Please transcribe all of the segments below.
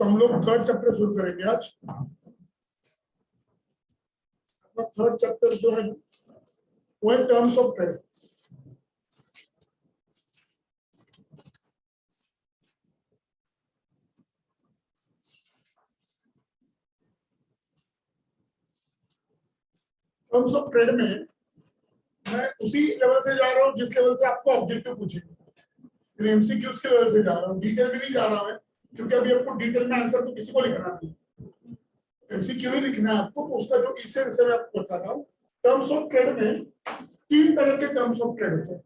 तो हम लोग थर्ड चैप्टर शुरू करेंगे आज। अपना थर्ड चैप्टर जो है वो है terms of trade. Terms of trade में मैं उसी लेवल से जा रहा हूँ जिस लेवल से आपको ऑब्जेक्टिव पूछेंगे। एमसीक्यूज के लेवल से जा रहा हूँ, डिटेल में नहीं जा रहा है, क्योंकि अभी आपको डिटेल में आंसर तो किसी को लिखना नहीं, एमसीक्यू ही लिखना है आपको। उसका जो इसेंस है मैं आपको बता रहा हूँ। टर्म्स ऑफ ट्रेड में तीन तरह के टर्म्स ऑफ ट्रेड होते हैं।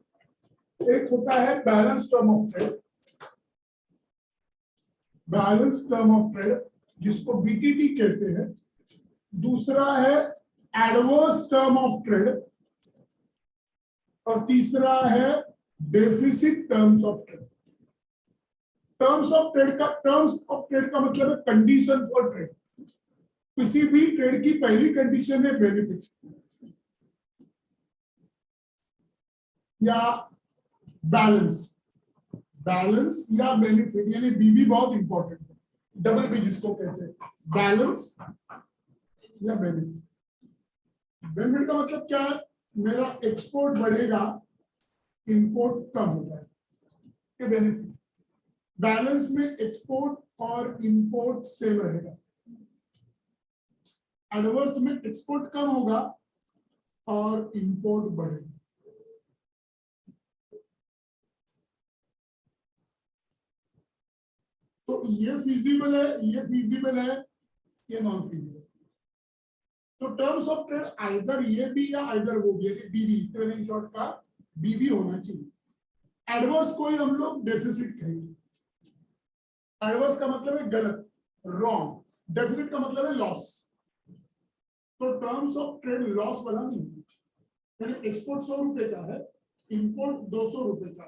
एक होता है balance term of trade, balance term of trade जिसको बीटीटी कहते हैं। दूसरा है एडवर्स टर्म ऑफ ट्रेड और तीसरा है deficit terms of trade. Terms of trade का मतलब है कंडीशन फॉर ट्रेड। किसी भी ट्रेड की पहली कंडीशन है बेनिफिट या बैलेंस, बैलेंस या बेनिफिट, यानी बीबी बहुत इंपॉर्टेंट है, डबल बी जिसको कहते हैं, बैलेंस या बेनिफिट। बेनिफिट का मतलब क्या है? मेरा एक्सपोर्ट बढ़ेगा, इंपोर्ट कम हो जाएगा, ये बेनिफिट। बैलेंस में एक्सपोर्ट और इंपोर्ट सेम रहेगा। एडवर्स में एक्सपोर्ट कम होगा और इंपोर्ट बढ़ेगा। तो ये फिजिबल है, ये फिजिबल है, ये नॉन फिजिबल। तो टर्म्स ऑफ ट्रेड आइदर ये भी या आइदर वो भी, बीबी स्पेलिंग शॉर्ट का बीबी होना चाहिए। एडवर्स को ही हम लोग डेफिसिट कहेंगे। एडवर्स का मतलब है गलत, रॉन्ग। डेफिसिट का मतलब है लॉस। तो टर्म्स ऑफ ट्रेड लॉस वाला नहीं है, यानी एक्सपोर्ट 100 रुपए का है, इंपोर्ट 200 रुपए का,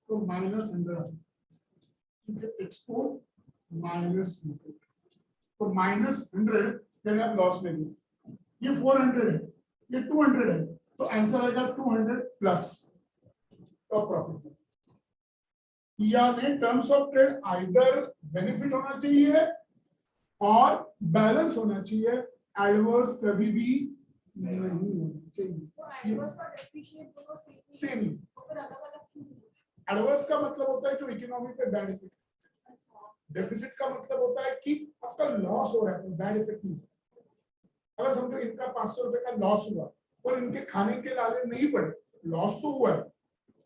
तो -100, क्योंकि एक्सपोर्ट माइनस इंपोर्ट, तो -100 यानी आप लॉस में लिए। ये 400 है, ये 200 है, तो आंसर आएगा 200 प्लस तो प्रॉफिट। यानी terms of trade either benefit होना चाहिए और बैलेंस होना चाहिए, एडवर्स कभी भी नहीं होना चाहिए। सेम। एडवर्स का मतलब होता है जो इकोनॉमी पे बैड इफेक्ट, डेफिसिट का मतलब होता है कि आपका लॉस हो रहा है, बैड इफेक्ट नहीं। अगर समझो इनका 500 रुपए का लॉस हुआ और इनके खाने के लाले नहीं पड़े, लॉस तो हुआ है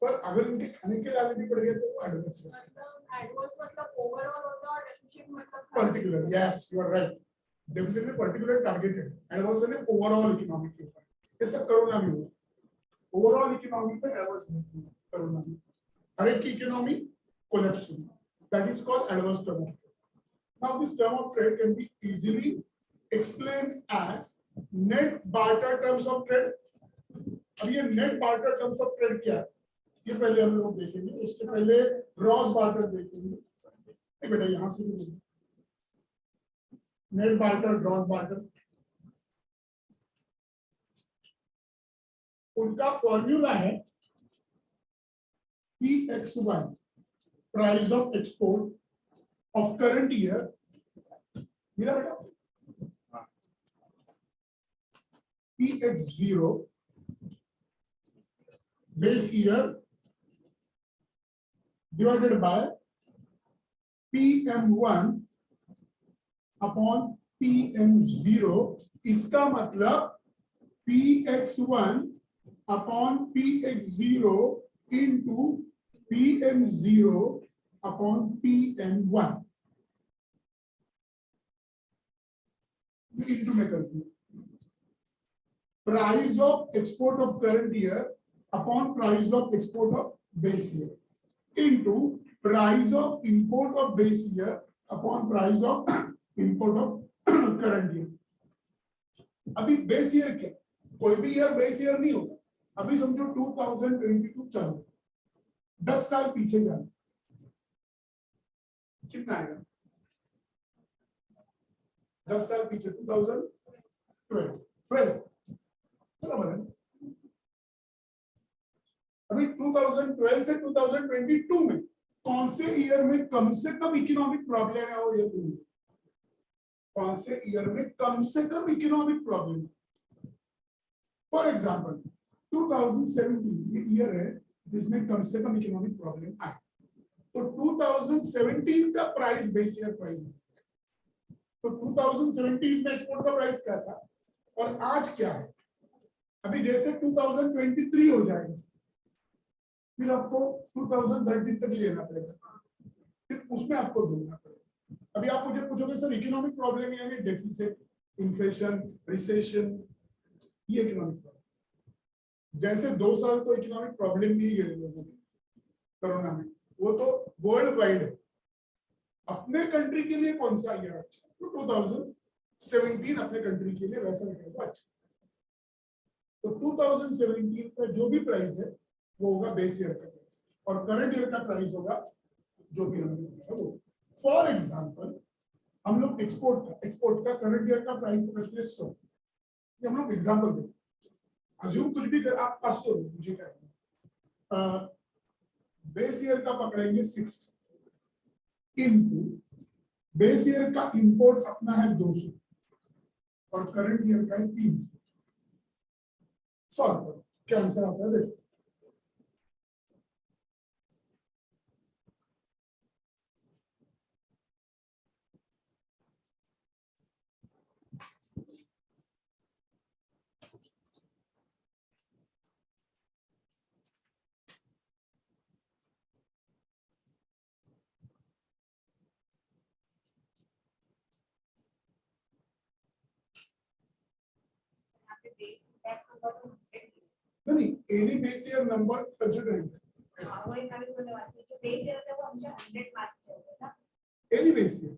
पर अगर इनके खाने के लाले नहीं पड़ गए तो वो एडवर्स है। एडवर्स मतलब ओवरऑल होता है और डेफिसिट मतलब particular. Yes, you are right. Deficit में पर्टिकुलर टारगेटेड, एडवर्स है ओवरऑल इकोनॉमी के ऊपर। ये सब कोरोना में हुआ, ओवरऑल इकोनॉमी पे एडवर्स नहीं, कोरोना में हर एक की इकोनॉमी कोलैप्स हुई, that is called adverse term of trade. Now this term of trade can be easily explained as net barter terms of trade। अब ये net barter terms of trade क्या है, ये पहले हम लोग देखेंगे। उसके पहले ग्रॉस बार्टर देखेंगे। बेटा यहां से नेट बार्टर, ग्रॉस बार्टर, उनका फॉर्मूला है PX1, price of export of current year. मिला बेटा? PX0 base year divided by PM1 upon PM0। इसका मतलब PX1 upon PX0 into PM0 upon PM1 into में कर दिया। Price of export of current year upon price of export of base year into price of import of base year upon price of import of current year. अभी base year क्या, कोई भी year base year नहीं होगा। अभी समझो 2022 चलो, 10 साल पीछे जाना, कितना आएगा? 10 साल पीछे 2012 बराबर है। अभी 2012 से 2022 में कौन से ईयर में कम से कम इकोनॉमिक प्रॉब्लम है वो ये बोलिए, कौन से ईयर में कम से कम इकोनॉमिक प्रॉब्लम। फॉर एग्जांपल 2017 ये ईयर है जिसमें कम से कम इकोनॉमिक प्रॉब्लम आए, तो 2017 का प्राइस बेस ईयर प्राइस, तो 2017 में एक्सपोर्ट का प्राइस क्या था और आज क्या है। अभी जैसे 2023 हो जाएगा फिर आपको 2030 तक लेना पड़ेगा, फिर उसमें आपको ढूंढना पड़ेगा। अभी आप मुझे पूछोगे सर इकोनॉमिक प्रॉब्लम यानी डेफिसिट, इन्फ्लेशन, रिसेशन, ये इकोनॉमिक प्रॉब्लम। जैसे 2 साल तो इकोनॉमिक प्रॉब्लम नहीं गए लोगों को कोरोना में, वो तो वर्ल्ड वाइड है। अपने कंट्री के लिए कौन सा ईयर अच्छा, तो 2017 अपने कंट्री के लिए वैसा रहेगा अच्छा। तो 2017 का जो भी प्राइस है वो होगा बेस ईयर का प्राइस, और करंट ईयर का प्राइस होगा जो भी हमने बताया वो। फॉर एग्जांपल हम लोग एक्सपोर्ट का करंट ईयर का प्राइस पकड़ते हैं 100, ये हम लोग एग्जांपल देते हैं। अज्यूम कुछ भी कर आप 500 मुझे क्या करना, बेस ईयर का पकड़ेंगे 60 इनटू बेस ईयर का इंपोर्ट अपना है 200 और करंट ईयर का है 300। सॉल्व करो क्या आंसर आता है देखो। नहीं any base year number consider any base year,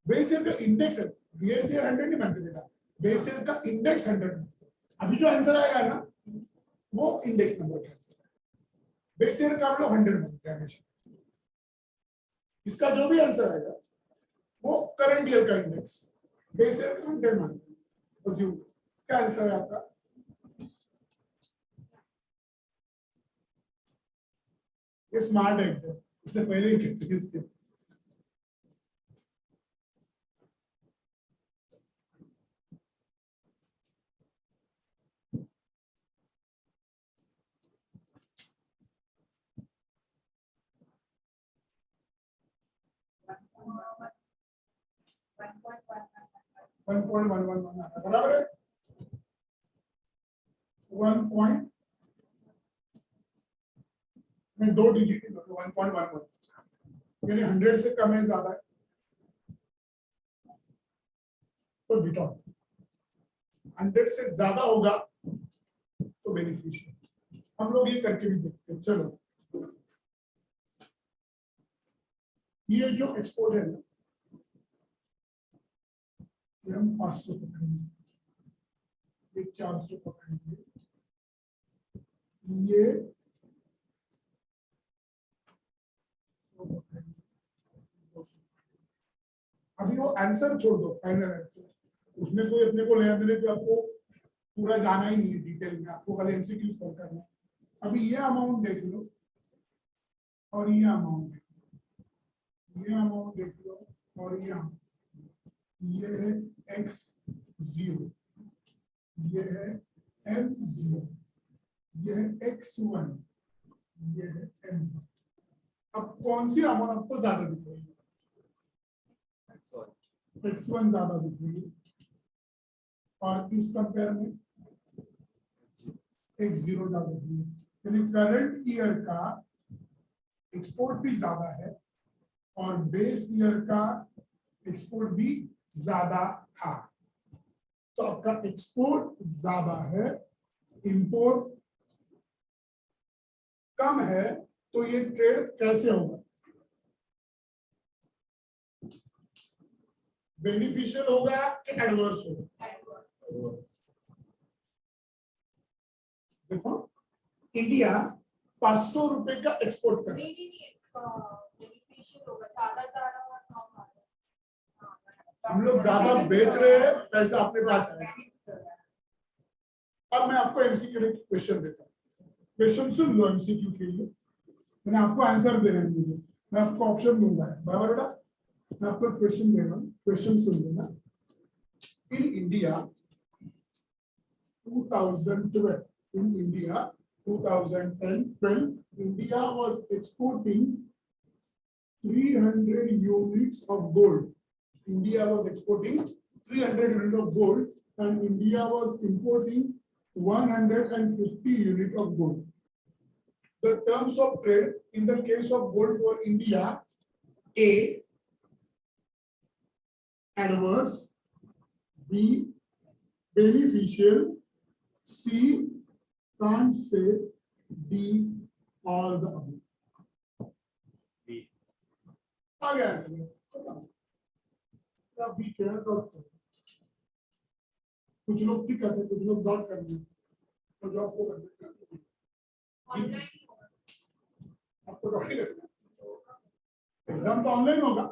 base year का इंडेक्स है, बेस ईयर 100 नहीं मानते बेटा, बेस ईयर का इंडेक्स 100 मानते। अभी जो आंसर आएगा ना वो इंडेक्स नंबर का आंसर है, बेस ईयर का हम लोग 100 मानते हैं हमेशा। इसका जो भी आंसर आएगा वो करंट ईयर का इंडेक्स, बेस ईयर का 100 मानते हैं। तो क्या आंसर है आपका? ये स्मार्ट है एकदम, इसने पहले ही किया। बराबर है 1 में 2 डिजिट 1.11 यानी 100 से कम है ज्यादा है तो डिटॉर्ट, 100 से ज्यादा होगा तो बेनिफिशियल। हम लोग ये करके भी देखते हैं। चलो ये जो एक्सपोर्ट है ना हम 500 पकड़ेंगे, ये 400 पकड़ेंगे, ये अभी वो आंसर छोड़ दो, फाइनल आंसर उसमें कोई अपने को लेना देने पे आपको पूरा जाना ही नहीं है डिटेल में, आपको खाली एमसीक्यू सॉल्व करना है। अभी ये अमाउंट देख लो और ये अमाउंट देख लो, ये अमाउंट देख लो और ये है x0, ये है m0, ये है x1, ये है m1। अब कौन सी अमाउंट आपको ज्यादा दिख रही है? x1 ज्यादा दिख रही है और इस कंपेयर में x0 ज्यादा दिख रही है, यानी करंट ईयर का एक्सपोर्ट भी ज्यादा है और बेस ईयर का एक्सपोर्ट भी ज्यादा था। तो आपका एक्सपोर्ट ज्यादा है, इंपोर्ट कम है, तो ये ट्रेड कैसे होगा? बेनिफिशियल होगा कि एडवर्स होगा? देखो इंडिया 500 रुपए का एक्सपोर्ट कर, हम लोग ज्यादा बेच रहे हैं, पैसा अपने पास है। अब मैं आपको एमसीक्यू के क्वेश्चन देता हूँ, क्वेश्चन सुन लो एमसीक्यू के लिए, मैंने आपको आंसर देना है, मुझे मैं आपको ऑप्शन दूंगा, बराबर बेटा, मैं आपको क्वेश्चन दे रहा हूँ, क्वेश्चन सुन लेना। In India 2012, in India 2012, India was exporting 300 units of gold. India was exporting 300 units of gold, and India was importing 150 units of gold. The terms of trade in the case of gold for India: A, adverse; B, beneficial; C, can't say; D, all the above. आ गया answer, बताओ। B क्या है, dot करो। कुछ लोग टिक करते हैं, कुछ लोग डॉट करते हैं, तो जॉब को करते हैं। ऑनलाइन आपको डॉट ही करना है। एग्जाम तो ऑनलाइन होगा,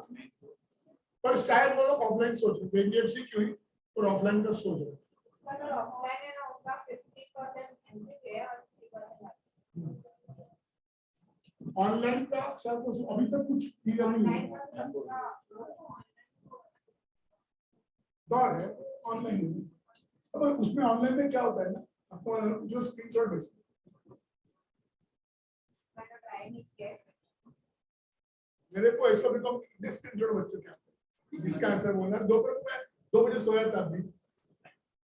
पर शायद वो लोग ऑफलाइन सोच रहे हैं, एमसीक्यू ही और ऑफलाइन का सोच रहे हैं। अगर ऑफलाइन है ना होगा 50% एमसीक्यू और 50% ऑनलाइन का शायद तो अभी तक कुछ क्लियर नहीं है, दौर है ऑनलाइन में। अब उसमें ऑनलाइन में क्या होता है ना, आपको जो स्क्रीनशॉट भेजते हैं, मैंने ट्राई नहीं किया है। मेरे को इसका भी कम कितने स्क्रीनशॉट बच्चों के आते हैं, इसका आंसर बोलना। दोपहर में 2 बजे सोया था अभी,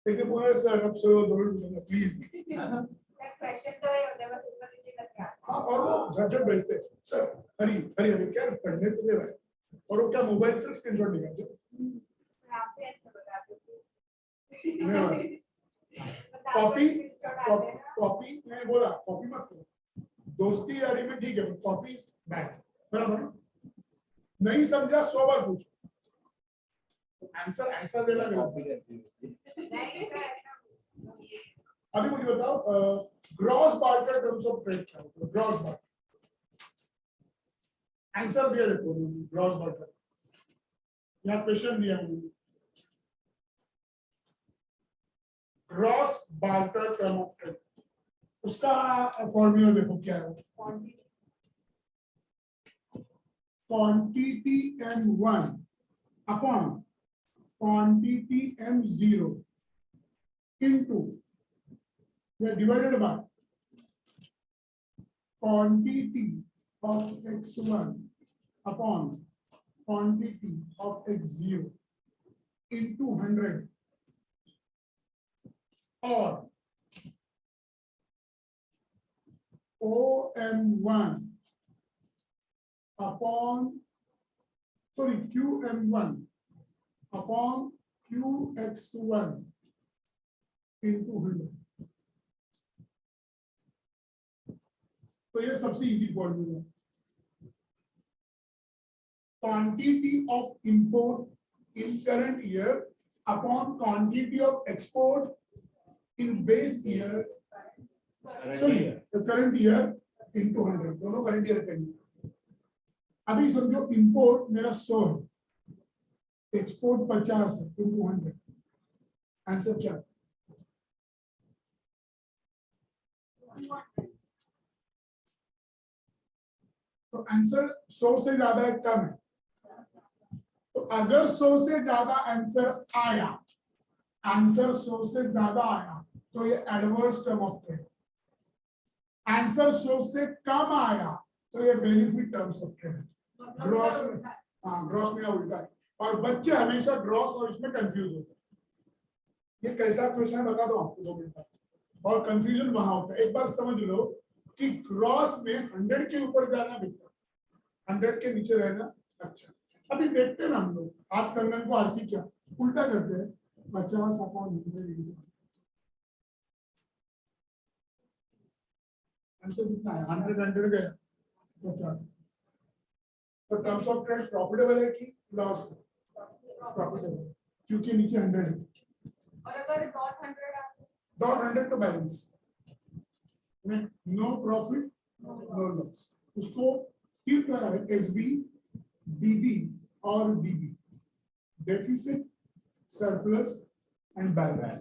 लेकिन बोल रहे सर अब सो 2 मिनट प्लीज। क्वेश्चन तो ये होता है बस ऊपर नीचे करके आता हाँ, और वो झटझट भेजते हैं, सर हरी हरी हरी क्या पढ़ने तो दे रहा है, और वो क्या मोबाइल से स्क्रीनशॉट निकालते हैं। है। आप भी ऐसे बता दो। कॉपी कॉपी मैंने बोला कॉपी मत करो, दोस्ती यारी में ठीक है, कॉपी बैड, बराबर। नहीं समझा 100 बार पूछो, आंसर ऐसा देना गलत है। अभी मुझे बताओ gross barter terms of trade क्या होता है? ग्रॉस बार्टर आंसर दिया देखो, ग्रॉस बार्टर यहाँ क्वेश्चन दिया मुझे, gross barter term of trade, उसका फॉर्मूला देखो क्या है। Quantity M1 upon quantity M0 into divided by quantity of x1 upon quantity of x0 into 100 or OM1 upon QM1 upon QX1 into 100। तो ये सबसे इजी फॉर्मूला है। Quantity of import in current year upon quantity of export in base year, sorry current year into 100, दोनों current year करेंगे। अभी समझो import मेरा 100 है, एक्सपोर्ट 50 है, इनटू 100, आंसर क्या है? तो आंसर 100 से ज्यादा है, कम है। तो अगर 100 से ज्यादा आंसर आया, आंसर 100 से ज्यादा आया तो ये adverse term of trade. Answer 100 से कम आया तो ये benefit terms of trade. Gross में, हाँ ग्रॉस में उल्टा है, और बच्चे हमेशा ग्रॉस और इसमें कंफ्यूज होते हैं। ये कैसा क्वेश्चन है बता दो आपको 2 मिनट में, और कंफ्यूजन वहां होता है। एक बार समझ लो कि ग्रॉस में 100 के ऊपर जाना बेहतर, 100 के नीचे रहना अच्छा। अभी देखते हैं ना हम लोग हाथ कंगन को आरसी क्या उल्टा करते हैं, 50 अपॉन 100, आंसर कितना है? 100 गया 50। तो टर्म्स ऑफ ट्रेड प्रॉफिटेबल है कि लॉस? प्रॉफिटेबल, क्योंकि नीचे 100 है। और अगर डॉट 100 डॉट 100 तो balance, no profit no loss, उसको 3 प्रकार है, एसबी, बीबी और BB, deficit, surplus and balance.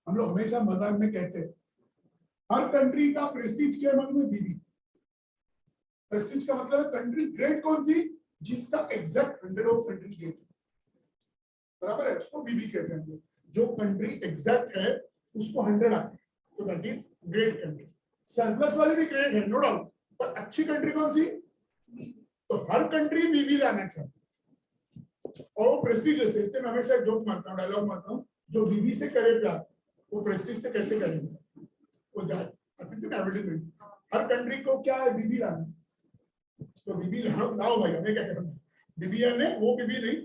हम लोग हमेशा मजाक में कहते हैं हर कंट्री का प्रेस्टीज क्या मतलब में बीबी। प्रेस्टीज का मतलब है कंट्री ग्रेड कौन सी, जिसका एग्जैक्ट 100 ऑफ कंट्री ग्रेड, बराबर है, उसको बीबी कहते हैं। जो कंट्री एग्जैक्ट है उसको 100 आते हैं, तो that is great country. Surplus वाली भी ग्रेट है नो डाउट, पर अच्छी कंट्री कौन सी, तो हर कंट्री बीबी लाना चाहिए और वो प्रेस्टीजियस है। इससे मैं हमेशा एक जोक मारता हूँ, डायलॉग मारता हूँ, जो बीबी से करे प्यार वो प्रेस्टीज से कैसे करेंगे, वो एडवर्टाइजमेंट। हर कंट्री को क्या है, बीबी लाना, तो बीबी लाओ भाई, हमें क्या करना। बीबीएन है वो बीबी नहीं,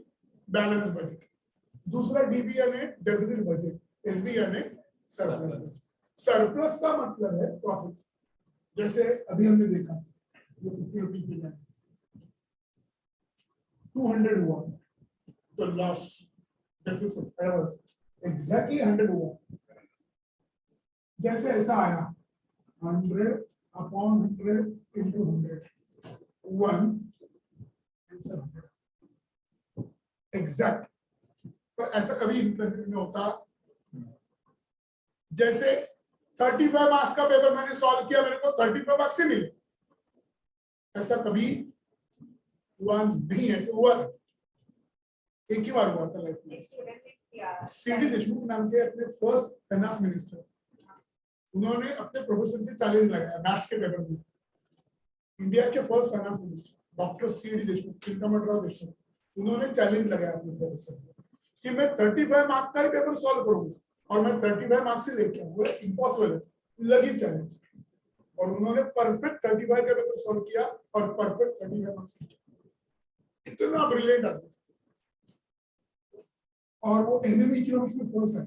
बैलेंस बजट। दूसरा डीबीएन है डेफिसिट बजट, एसबीएन है सरप्लस। सरप्लस का मतलब है प्रॉफिट। जैसे अभी हमने देखा ये 50 रुपीज में 200 हुआ तो लॉस, डेफिसिट एग्जैक्टली 100 हुआ। जैसे ऐसा आया 100 अपॉन 100 इंटू 100 1 आंसर 100 एग्जैक्ट। तो ऐसा कभी इंटरव्यू में होता। जैसे 35 मार्क्स का पेपर मैंने सॉल्व किया, मेरे को 35 मार्क्स से मिले, ऐसा कभी हुआ नहीं, ऐसे हुआ था एक ही बार हुआ था लाइफ में। सीडी देशमुख नाम के अपने फर्स्ट फाइनेंस मिनिस्टर, उन्होंने अपने प्रोफेसर से चैलेंज लगाया मैथ्स के पेपर में। इंडिया के first finance minister doctor CD Deshmukh, Chintamanrao Deshmukh, उन्होंने चैलेंज लगाया अपने प्रोफेसर से कि मैं 35 मार्क्स का ही पेपर सॉल्व करूंगा और मैं 35 मार्क्स से लेके आऊंगा, इम्पॉसिबल है, लगी चैलेंज। और उन्होंने परफेक्ट 35 का पेपर सॉल्व किया और परफेक्ट 35 मार्क्स लिखे। इतना ब्रिलियंट आदमी, और वो एमएमए इकोनॉमिक्स में फर्स्ट है।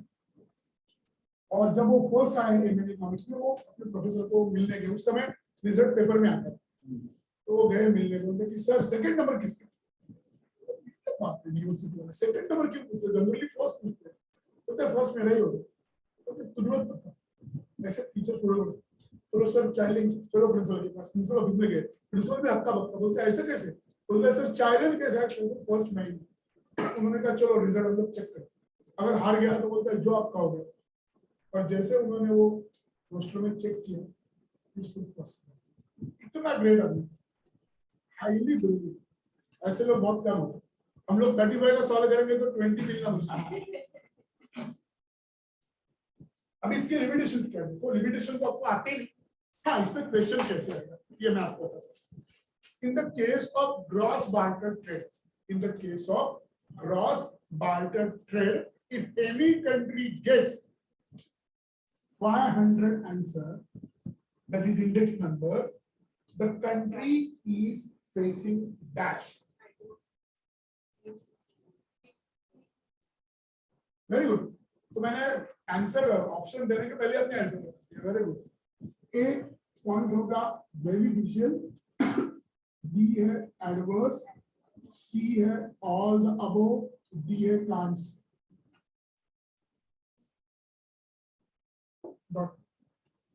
और जब वो फर्स्ट आए एमएमए इकोनॉमिक्स में, वो अपने प्रोफेसर को मिलने गए, उस समय रिजल्ट पेपर में आता, तो वो गए मिलने, बोलते कि सर सेकंड नंबर किसका, यूनिवर्सिटी में सेकंड नंबर क्यों पूछते, जनरली फर्स्ट पूछते हैं, तो फर्स्ट मेरा ही होगा, तो तुरंत पता ऐसे टीचर छोड़ो, चलो सर चैलेंज, चलो प्रिंसिपल के पास, प्रिंसिपल ऑफिस में गए, प्रिंसिपल भी हक्का बक्का, बोलते ऐसे कैसे, बोलते सर चैलेंज कैसे है, फर्स्ट मैं। उन्होंने कहा चलो रिजल्ट हम लोग चेक करें, अगर हार गया तो बोलते जो आपका हो गया। और जैसे उन्होंने वो पोस्टर में चेक किया, इतना ग्रेट आदमी, हाईली ब्रिलियंट। ऐसे लोग बहुत कम होते, हम लोग 35 का सॉल्व करेंगे तो 20 मिलना मुश्किल। अब इसके लिमिटेशंस क्या है, तो लिमिटेशन तो आपको आते ही, हाँ इस पे क्वेश्चन कैसे आएगा ये मैं आपको बताता हूं। In the case of gross barter trade, in the case of gross barter trade, if any country gets 500 answer, that is index number, the country is facing dash. Very good. तो मैंने answer option देने के पहले अपने answer दिया, very good. ए point होगा beneficial, B है adverse, सी है ऑल द अबव, डी है प्लांट्स।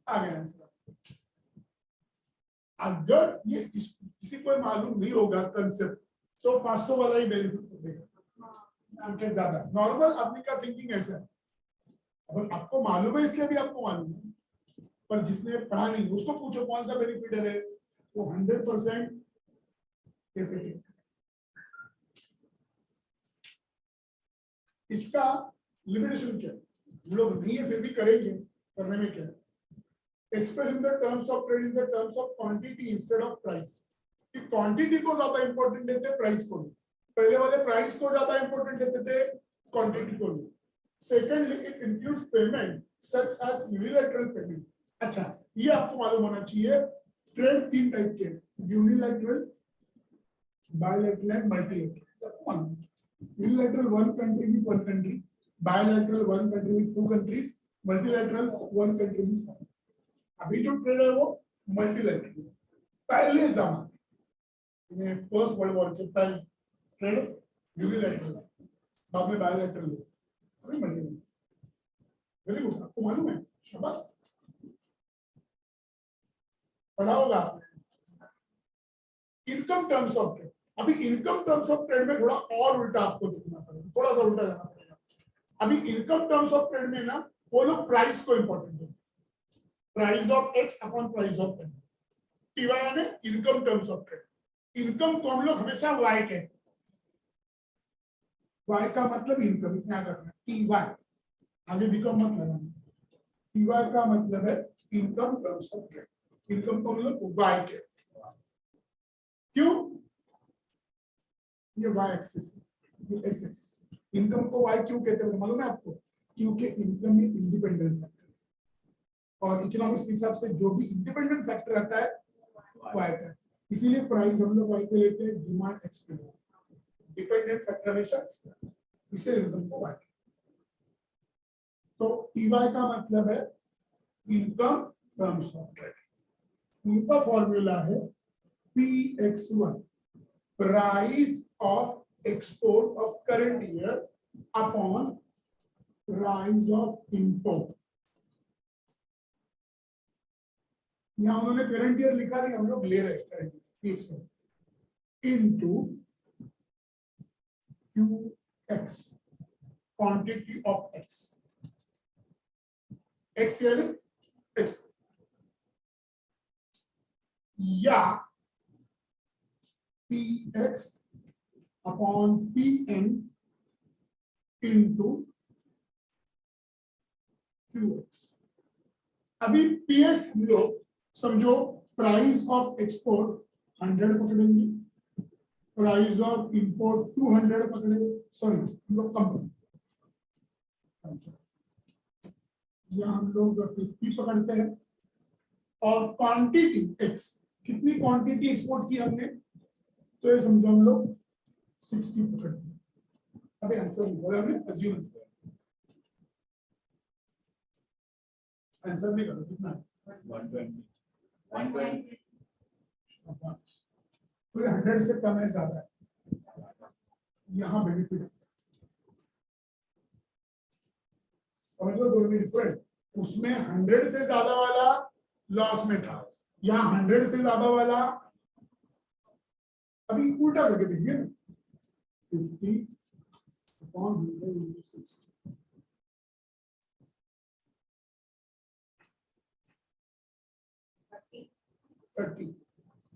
आ गया आंसर। अगर ये किसी को मालूम नहीं होगा कंसेप्ट, तो 500 वाला ही बेनिफिट देगा, ज्यादा नॉर्मल आदमी का थिंकिंग ऐसा है। अगर आपको मालूम है इसलिए भी आपको मालूम है, पर जिसने पढ़ा नहीं उसको पूछो कौन सा बेनिफिट है, वो 100% कैपिटल। इसका लिमिटेशन क्या है, हम लोग नहीं है फिर भी करेंगे, करने में क्या है, express in the terms of trade in the terms of quantity instead of price। कि क्वांटिटी को ज्यादा इंपॉर्टेंट देते हैं प्राइस को नहीं, पहले वाले प्राइस को ज्यादा इंपॉर्टेंट देते थे, क्वांटिटी को नहीं। Secondly it includes payment such as unilateral payment. अच्छा ये आपको मालूम होना चाहिए, ट्रेड 3 टाइप के, unilateral, bilateral and multilateral. Unilateral one country with one country, bilateral one country with 2 countries, multilateral one country with 1। अभी जो ट्रेड है वो मल्टीलैटरल। पहले जमाने फर्स्ट वर्ल्ड वॉर के पहले ट्रेड यूनिलैटरल, बाद में बायलैटरल, अभी मल्टीलैटरल। वेरी गुड, आपको मालूम है, शाबाश, पढ़ा होगा आपने। इनकम टर्म्स ऑफ ट्रेड, अभी इनकम टर्म्स ऑफ ट्रेड में थोड़ा और उल्टा आपको देखना पड़ेगा, थोड़ा सा उल्टा जाना पड़ेगा। अभी इनकम टर्म्स ऑफ ट्रेड में ना वो लोग प्राइस को इंपॉर्टेंट देते, price of x upon price of m. TY यानी income terms of trade, income को हम लोग हमेशा वाई कहते हैं, वाई का मतलब इनकम, इतना याद रखना, टीवाई आगे बिकम मत लगाना, टीवाई का मतलब है income terms of trade, income को हम लोग वाई कहते हैं। क्यों? ये वाई एक्सिस, ये एक्स एक्सिस, इनकम को वाई क्यों कहते हैं मालूम है आपको? क्योंकि इनकम में इंडिपेंडेंट फैक्टर, और इकोनॉमिक्स के हिसाब से जो भी इंडिपेंडेंट फैक्टर रहता है वाई का, इसीलिए प्राइस हम लोग वाई पे लेते हैं, डिमांड एक्स पे लेते हैं, डिपेंडेंट फैक्टर हमेशा एक्स पे, इसलिए इनकम को वाई। तो टीवाई का मतलब है इनकम टर्म्स ऑफ ट्रेड, उनका फॉर्मूला है PX1, price of export of current year upon price of import. यहां उन्होंने करंट ईयर लिखा नहीं, हम लोग ले रहे हैं current year, into QX, quantity of x, x यानी एक्स, या PX upon PN into QX। अभी PS हम लोग समझो प्राइस ऑफ एक्सपोर्ट 100 पकड़ेंगे, प्राइस ऑफ इंपोर्ट 200 पकड़ेंगे, सॉरी हम लोग कम, या हम लोग 50 पकड़ते हैं, और क्वांटिटी एक्स, कितनी क्वांटिटी एक्सपोर्ट की हमने, तो ये समझो हम लोग 60 पकड़ते हैं। अभी आंसर नहीं बोला हमने, अज्यूम किया, आंसर नहीं करो, कितना है? 120 फिर 100 से कम है, ज्यादा है, यहाँ बेनिफिट है, समझ लो दोनों में डिफरेंट, उसमें 100 से ज्यादा वाला लॉस में था, यहाँ 100 से ज्यादा वाला, अभी उल्टा करके देखिए ना, 50 अपॉन 100 into 60,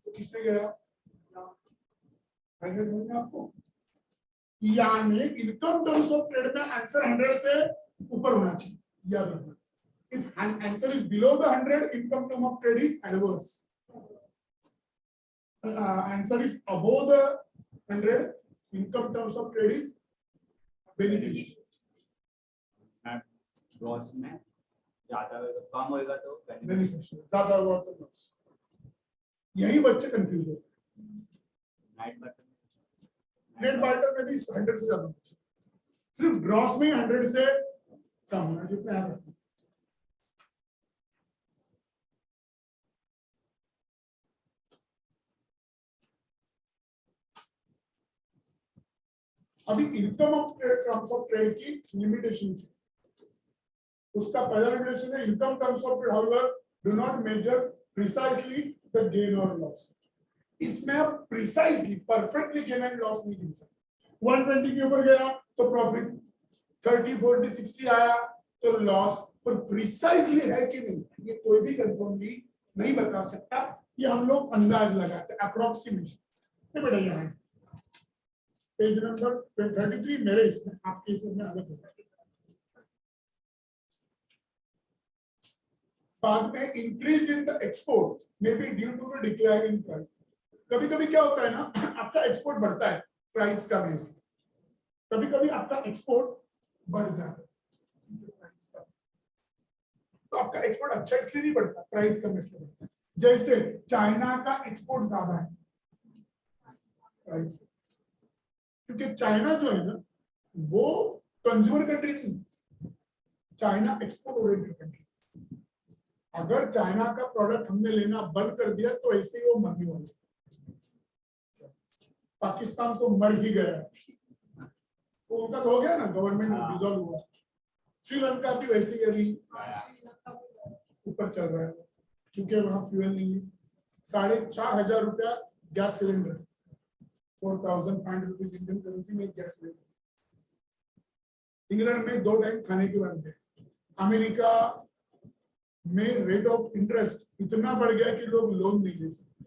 तो किसने गया? समझ में आपको? यानी इनकम टर्म्स ऑफ ट्रेड में आंसर 100 से ऊपर होना चाहिए, याद रखना। If an answer is below the 100, income term of trade is adverse. Answer is above the 100, income terms of trade is beneficial. Gross में ज्यादा होगा, कम होगा तो बेनिफिशियल, ज्यादा हुआ तो लॉस। यही बच्चे कंफ्यूज होते हैं। नेट बार्टर में भी 100 से ज्यादा, सिर्फ ग्रॉस में 100 से कम होना, जितना याद रखना। अभी income of trade, terms of trade की लिमिटेशन थी, उसका पहला लिमिटेशन है income terms of trade however do not measure precisely the gain और लॉस। इसमें आप precisely perfectly gain and loss नहीं गिन सकते। 120 के ऊपर गया तो प्रॉफिट, 30 40 60 आया तो लॉस, पर प्रिसाइसली है कि नहीं ये कोई भी कंफर्मली नहीं बता सकता, ये हम लोग अंदाज लगाते हैं, अप्रोक्सीमेशन। बेटा यहाँ है पेज नंबर 33, मेरे इसमें, आपके इसमें अलग होता है। बाद में increase in the export may be due to the decline in price. कभी कभी क्या होता है ना, आपका एक्सपोर्ट बढ़ता है प्राइस का बेस, कभी कभी आपका एक्सपोर्ट बढ़ जाता है, तो आपका एक्सपोर्ट अच्छा इसलिए नहीं बढ़ता, प्राइस कम इसलिए बढ़ता है। जैसे चाइना का एक्सपोर्ट ज्यादा है प्राइस, क्योंकि चाइना जो है ना वो कंज्यूमर कंट्री नहीं, चाइना एक्सपोर्ट ओरिएंटेड कंट्री। अगर चाइना का प्रोडक्ट हमने लेना बंद कर दिया तो ऐसे ही वो मरने वाले। पाकिस्तान तो मर ही गया, तो उनका तो हो गया ना, गवर्नमेंट डिसॉल्व हुआ। श्रीलंका भी वैसे ही अभी ऊपर चल रहा है, क्योंकि वहां फ्यूल नहीं है। 4,500 रुपया gas cylinder, 4,500 rupees Indian currency में गैस सिलेंडर। इंग्लैंड में 2 टाइम खाने के बाद अमेरिका में रेट ऑफ इंटरेस्ट इतना बढ़ गया कि लोग लोन नहीं ले सकते।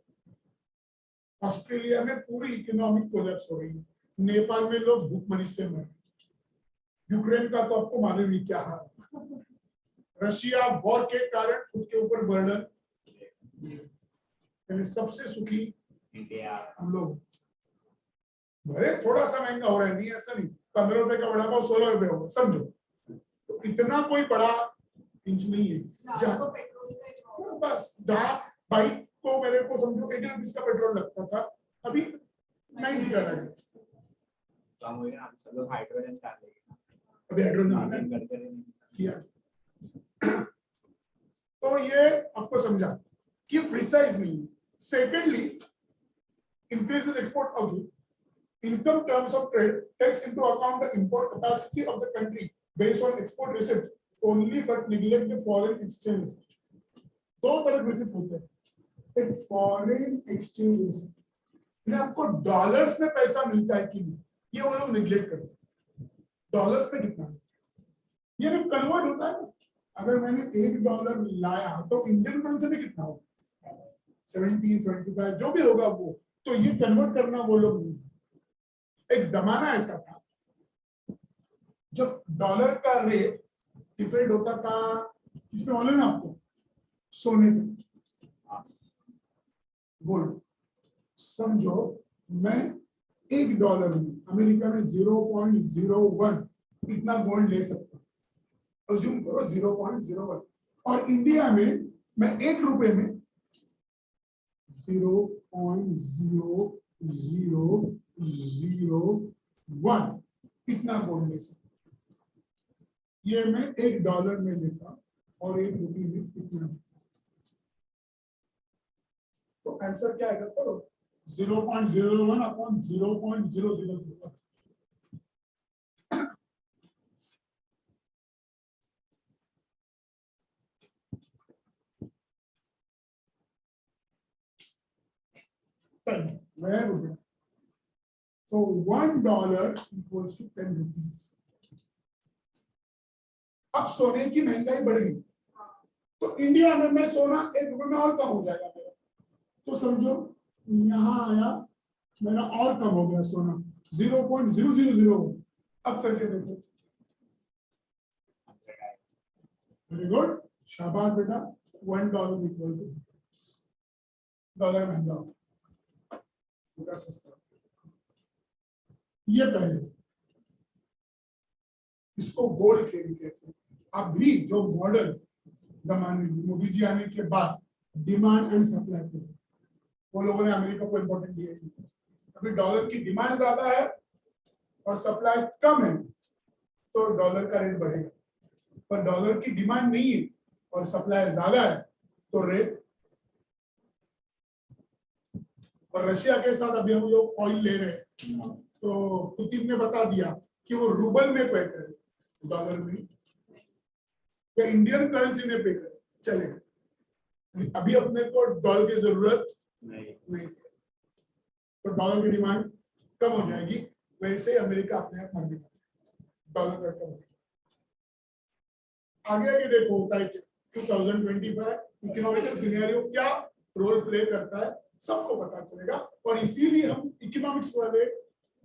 ऑस्ट्रेलिया में पूरी इकोनॉमिक कोलैप्स हो रही है। नेपाल में लोग भूखमरी से मर रहे हैं। यूक्रेन का तो आपको मालूम नहीं क्या हाल है। रशिया वॉर के कारण खुद के ऊपर बर्डन, यानी सबसे सुखी इंडिया हम लोग। भले थोड़ा सा महंगा हो रहा है, नहीं ऐसा नहीं, 15 रुपए का वड़ा पाव 16 रुपए होगा, समझो, तो इतना कोई बड़ा इंच नहीं है। आपको पेट्रोल का ही भाव। बस जहाँ बाइक को मेरे को समझो 80 रुपीज का पेट्रोल लगता था, अभी 90 का लगेगा। कम हो गया, सब लोग हाइड्रोजन कार लेंगे। अभी हाइड्रोजन आ रहा है। किया। तो ये आपको समझा कि प्रिसाइज नहीं है। Secondly, increases export of the income terms of trade takes into account the import capacity of the country based on export receipts only but neglect the foreign exchange receipt. दो तरह के रिसिप्ट होते हैं। एक foreign exchange receipt, आपको dollars में पैसा मिलता है कि नहीं, ये वो लोग निग्लेक्ट करते हैं। डॉलर्स में कितना ये जो कन्वर्ट होता है, अगर मैंने $1 लाया तो इंडियन करेंसी में कितना होगा, 1775 जो भी होगा वो, तो ये कन्वर्ट करना वो लोग नहीं। एक जमाना ऐसा था जब डॉलर का रेट डिपेंड होता था इसमें, मालूम है आपको, सोने पे, गोल्ड। समझो मैं $1 में अमेरिका में 0.01 इतना गोल्ड ले सकता हूँ, अज्यूम करो 0.01, और इंडिया में मैं $1 में 0.0001 इतना गोल्ड ले सकता। ये मैं $1 में लेता और ₹1 में इतना। तो आंसर क्या आएगा, करो 0.01 अपॉन 0.000। वह रुपया, तो $1 इक्वल्स टू 10 रुपीज। अब सोने की महंगाई बढ़ गई, तो इंडिया में सोना $1 में और कम हो जाएगा मेरा। तो समझो यहाँ आया मेरा और कम हो गया सोना 0.0001। अब करके देखो, वेरी गुड, शाबाश बेटा। $1 इक्वल टू डॉलर महंगा हो, सस्ता। ये पहले, इसको गोल्ड थ्योरी कहते हैं। अभी जो मॉडल जमाने में मोदी जी आने के बाद डिमांड एंड सप्लाई को, वो लोगों ने अमेरिका को इंपॉर्टेंट दिया है। अभी डॉलर की डिमांड ज्यादा है और सप्लाई कम है, तो डॉलर का रेट बढ़ेगा। पर डॉलर की डिमांड नहीं है और सप्लाई ज्यादा है, तो रेट। और रशिया के साथ अभी हम लोग ऑयल ले रहे हैं, तो पुतिन ने बता दिया कि वो रूबल में पे करे, डॉलर में, या इंडियन करेंसी में पे करे, चलेगा। अभी अपने को डॉलर की जरूरत नहीं, तो डॉलर की डिमांड कम हो जाएगी। वैसे अमेरिका अपने आप मर भी डॉलर का कम। आगे आगे देखो होता है 2025 इकोनॉमिकल सिनेरियो क्या रोल प्ले करता है, सबको पता चलेगा। और इसीलिए हम इकोनॉमिक्स वाले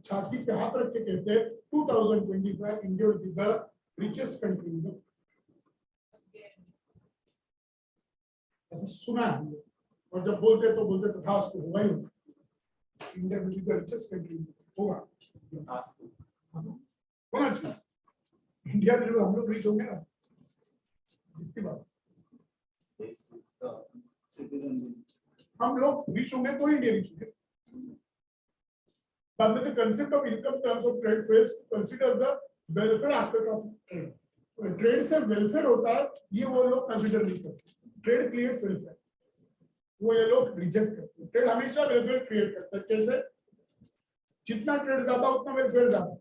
छाती पे हाथ रख के कहते हैं 2025 India will be the richest country in the. ऐसा सुना है, और जब बोलते तो बोलते तथास्तु, होगा ही होगा। India will be the richest country होगा, होना चाहिए। इंडिया में जो हम लोग रिच होंगे ना, जितनी बात हम लोग रिच होंगे तो इंडिया रिच होंगे। बाद में the concept of income terms of trade fails to consider the welfare aspect of trade. Trade से वेलफेयर होता है, ये वो लोग कंसीडर नहीं करते। ट्रेड क्रिएट्स वेलफेयर, वो ये लोग रिजेक्ट करते हैं। ट्रेड हमेशा वेलफेयर क्रिएट करता है। कैसे? जितना ट्रेड ज्यादा उतना वेलफेयर ज्यादा,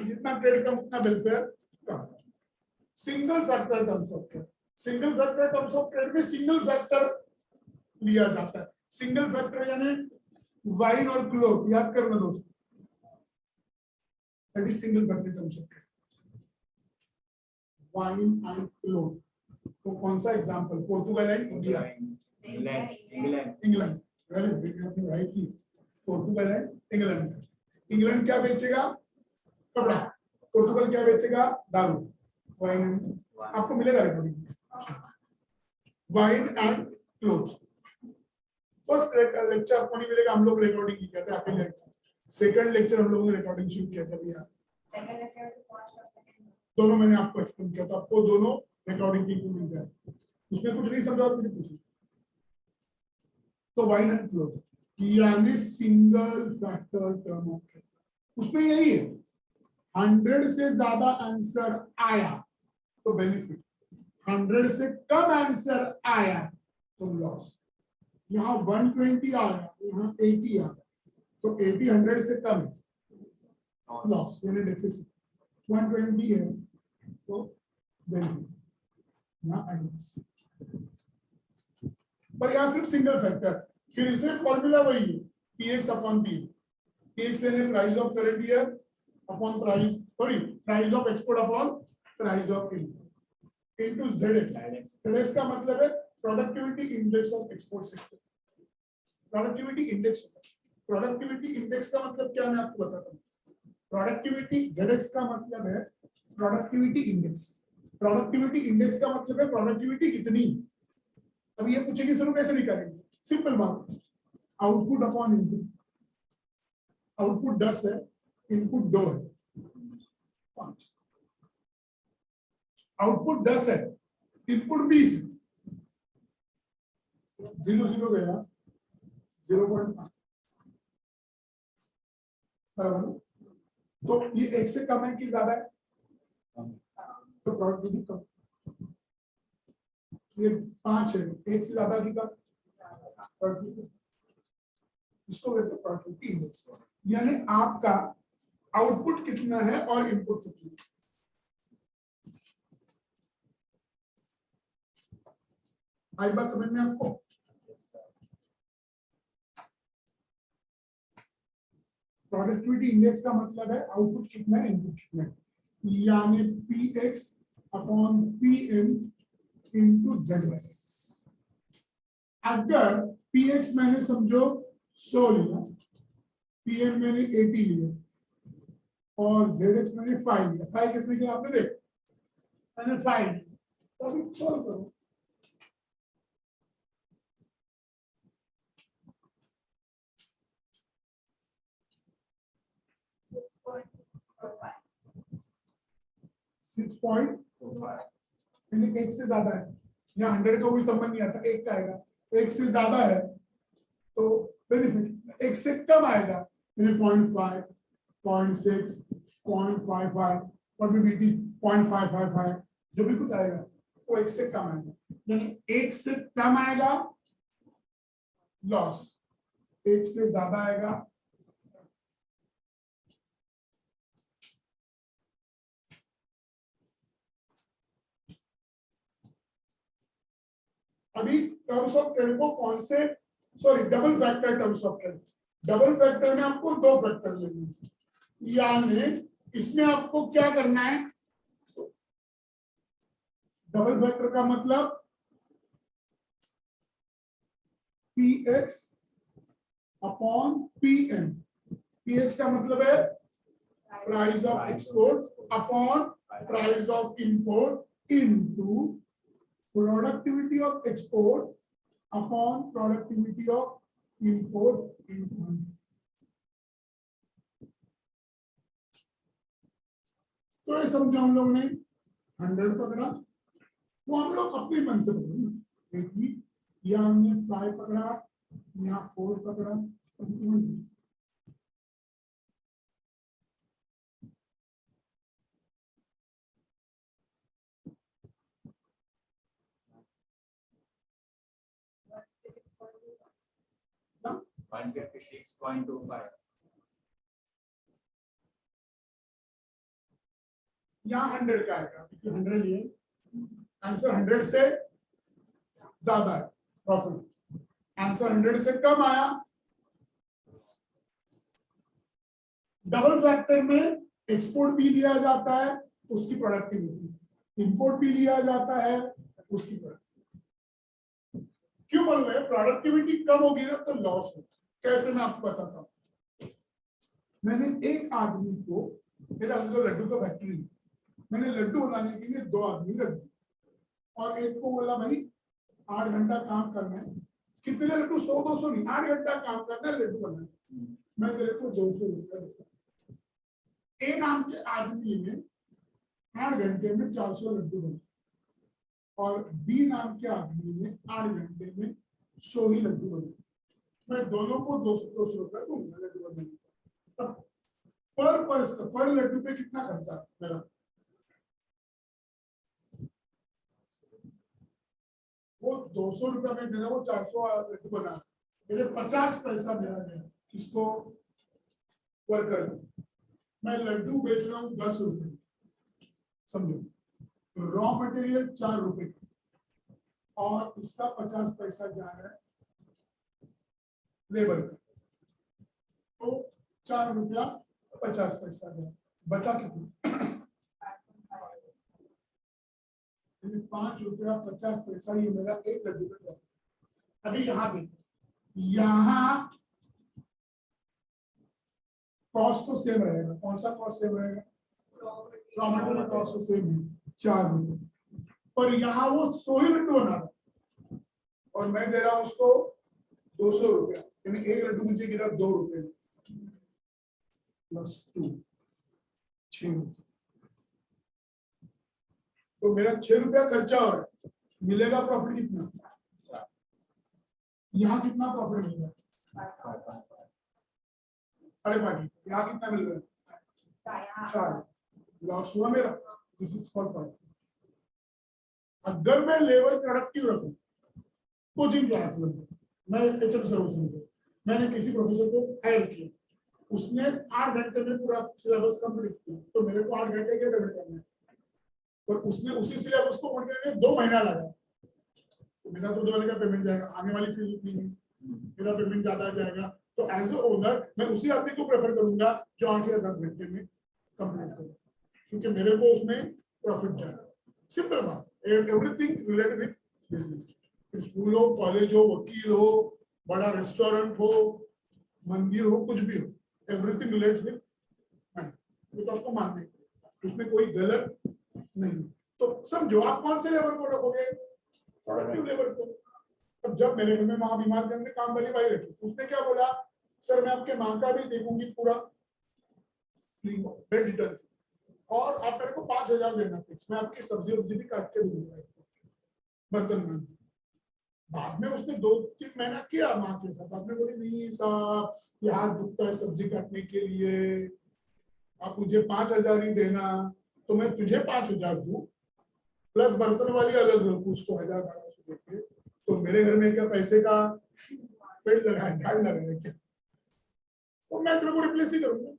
जितना ट्रेड कम उतना welfare come. Single factor terms of trade, single factor terms of trade में सिंगल फैक्टर लिया जाता है। सिंगल फैक्टर यानी वाइन और क्लोथ, याद करना दोस्तों, that is single factor terms of trade. Wine and cloth. तो कौन सा example? Portugal and India, England England England. Very good, आपने राइट की। Portugal and England. इंग्लैंड क्या बेचेगा? कपड़ा। पोर्तुगल क्या बेचेगा? दारू। वाइन, आपको मिलेगा recording, wine and cloth. First lecture आपको नहीं मिलेगा, हम लोग रिकॉर्डिंग की कहते हैं आपके लेक्चर। सेकंड लेक्चर हम लोगों ने रिकॉर्डिंग शुरू किया था भैया, Second lecture to first or second. दोनों मैंने आपको एक्सप्लेन किया था, आपको दोनों रिकॉर्डिंग की मिल जाए। उसमें कुछ नहीं समझा तो मुझे पूछिए। तो वाइन एंड क्लोथ यानी single factor term of trade, उसमें यही है 100 से ज्यादा आंसर आया तो बेनिफिट, 100 से कम आंसर आया तो लॉस। यहाँ 120 आया, यहाँ 80 आया, तो 80 100 से कम है लॉस यानी डेफिसिट, 120 है तो बेनिफिट ना आइडिया। पर यहाँ सिर्फ सिंगल फैक्टर, फिर इसे फॉर्मूला वही है px अपॉन p। px यानी price of current year upon price, sorry price of export upon price of input into zx। zx का मतलब है productivity index of export sector. Productivity index, productivity index का मतलब क्या मैं आपको बताता हूँ। प्रोडक्टिविटी zx का मतलब है प्रोडक्टिविटी इंडेक्स। प्रोडक्टिविटी इंडेक्स का मतलब है प्रोडक्टिविटी कितनी। अब ये पूछेगी सर कैसे निकालेंगे? सिंपल बात, आउटपुट अपॉन इनपुट। आउटपुट 10 है, इनपुट 2 है, 5। आउटपुट 10 है, इनपुट 20 है, 0 0 गया 0.5 बराबर। तो ये 1 से कम है कि ज्यादा है? तो प्रोडक्टिविटी कम। ये 5 है, 1 से ज्यादा की कम, इसको कहते हैं प्रोडक्टिविटी इंडेक्स। यानी आपका आउटपुट कितना है और इनपुट कितना है। आई बात समझ में आपको? प्रोडक्टिविटी इंडेक्स का मतलब है आउटपुट कितना है, इनपुट कितना है, यानी px upon pm into zx। अगर px मैंने समझो 100 लिया, pm मैंने 80 लिया और zx मैंने 5 लिया। 5 किसने किया आपने देखा, मैंने 5 लिया, तो अभी सॉल्व करो। सिक्स पॉइंट यानी 1 से ज्यादा है, यहाँ 100 का कोई संबंध नहीं आता, 1 का आएगा। 1 से ज्यादा है तो बेनिफिट, 1 से कम आएगा यानी 0.5, 0.6, 0.55 और भी 0.555 जो भी कुछ आएगा वो 1 से कम आएगा, यानी 1 से कम आएगा लॉस, 1 से ज्यादा आएगा अभी टर्म्स ऑफ ट्रेड को कौन से, sorry double factor terms of trade. Double factor में आपको 2 फैक्टर लेने हैं, यानी इसमें आपको क्या करना है, डबल फैक्टर का मतलब px अपॉन pm। px का मतलब है price of export upon price of import into productivity of export upon productivity of import into। तो ये समझो हम लोग ने 100 पकड़ा, तो हम लोग अपने मन से पकड़े, यहाँ हमने 5 पकड़ा, यहाँ 4 पकड़ा, 156.25 यहाँ 100 का आएगा, 100 लिए आंसर 100 से ज्यादा है प्रॉफिट, आंसर 100 से कम आया। डबल फैक्टर में एक्सपोर्ट भी लिया जाता है उसकी प्रोडक्टिविटी, इंपोर्ट भी लिया जाता है उसकी पर। क्यों बोल रहे हैं? प्रोडक्टिविटी कम होगी ना तो लॉस हो। कैसे मैं आपको बताता हूँ। मैंने एक आदमी को, मेरा तो लड्डू का फैक्ट्री, मैंने लड्डू बनाने के लिए 2 आदमी रख दिए और एक को बोला भाई 8 घंटा काम करना है। कितने लड्डू? 100-200 नहीं, 8 घंटा काम करना है लड्डू बनाना है। मैं तेरे को 200 रुपया देता। ए नाम के आदमी ने 8 घंटे में 400 लड्डू बनाए और बी नाम के आदमी ने 8 घंटे में 100 ही लड्डू बनाए। मैं दोनों को 200 रुपया दूंगा लड्डू बनाने का। पर लड्डू पे कितना खर्चा मेरा? वो 200 रुपया में देना, वो 400 लड्डू बना, मेरे 50 पैसा मेरा गया। किसको? वर्कर। मैं लड्डू बेच रहा हूँ 10 रुपए, समझो। रॉ मटेरियल 4 रुपए और इसका 50 पैसा जा रहा है लेबर का, तो 4 रुपया 50 पैसा गया। बचा कितना? 5 रुपया 50 पैसा, ये मेरा एक लड्डू का प्रॉफिट। अभी यहाँ देखो, यहाँ कॉस्ट तो सेम रहेगा। कौन सा कॉस्ट सेम रहेगा? रॉ मटेरियल कॉस्ट तो सेम है 4 रुपये, पर यहाँ वो 100 ही लड्डू बना रहा और मैं दे रहा हूँ उसको 200 रुपया, यानी एक लड्डू मुझे गिरा 2 रुपये प्लस 2, 6 रुपये। तो मेरा 6 रुपया खर्चा हो रहा है, मिलेगा प्रॉफिट कितना? यहाँ कितना प्रॉफिट मिलेगा? 5.5। यहाँ कितना मिल रहा है? 4। लॉस हुआ मेरा। This is for profit. अगर मैं लेबर प्रोडक्टिव रखूं, कोचिंग क्लास में मैं एचएम सर्विस, मैंने किसी प्रोफेसर को हायर किया, उसने 8 घंटे में पूरा सिलेबस कंप्लीट किया, तो मेरे को 8 घंटे क्या पेमेंट करना है? और उसने उसी सिलेबस को पढ़ने में 2 महीना लगा, तो मेरा तो 2 महीने का पेमेंट जाएगा। आने वाली फीस उतनी है, मेरा पेमेंट ज्यादा जाएगा। तो एज ए ओनर मैं उसी आदमी को प्रेफर करूंगा जो 8 या 10 घंटे में कंप्लीट करे, क्योंकि मेरे को उसमें प्रॉफिट जाएगा। सिंपल बात। Everything related with business. School हो, कॉलेज हो, वकील हो, बड़ा रेस्टोरेंट हो, मंदिर हो, कुछ भी हो, एवरीथिंग रिलेटेड विद मनी। तो आपको मानना है, उसमें कोई गलत नहीं। तो समझो आप कौन से लेवल को रखोगे? प्रोडक्टिव लेवल को। अब जब मेरे घर में माँ बीमार करने काम वाली भाई रखी, उसने क्या बोला? सर मैं आपके माँ का भी देखूंगी पूरा बेड रिटर्न, और आप मेरे को 5,000 देना फिक्स, मैं आपकी सब्जी वब्जी भी काट के दूंगा बर्तन में। बाद में उसने 2-3 महीना किया माँ के साथ, बाद में बोली नहीं साहब ये हाथ दुखता है सब्जी काटने के लिए, आप मुझे 5,000 ही देना। तो मैं तुझे 5,000 दूं प्लस बर्तन वाली अलग रखू, उसको 1,000-1,200 देके, तो मेरे घर में क्या पैसे का पेड़ लगा है, झाड़ लगा है क्या? तो मैं तेरे को रिप्लेस ही करूंगा।